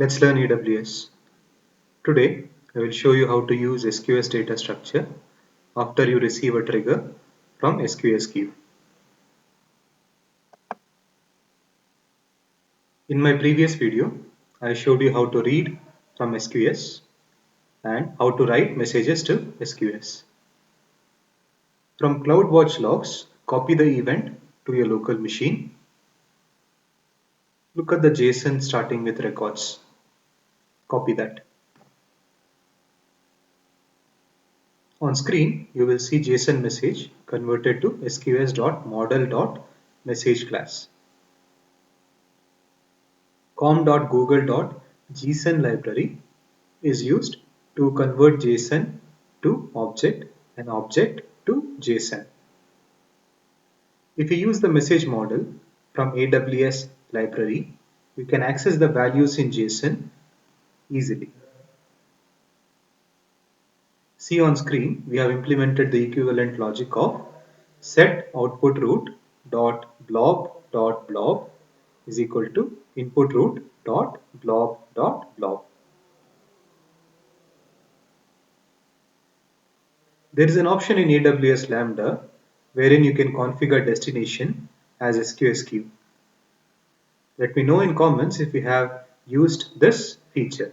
Let's learn AWS. Today, I will show you how to use SQS data structure after you receive a trigger from SQS queue. In my previous video, I showed you how to read from SQS and how to write messages to SQS. From CloudWatch logs, copy the event to your local machine. Look at the JSON starting with records. Copy that. On screen, you will see JSON message converted to sqs.model.message class. com.google.json library is used to convert JSON to object and object to JSON. If you use the message model from AWS library, you can access the values in JSON easily. See on screen, we have implemented the equivalent logic of set output root dot blob dot blob is equal to input root dot blob dot blob. There is an option in AWS Lambda wherein you can configure destination as SQS queue. Let me know in comments if you have used this feature.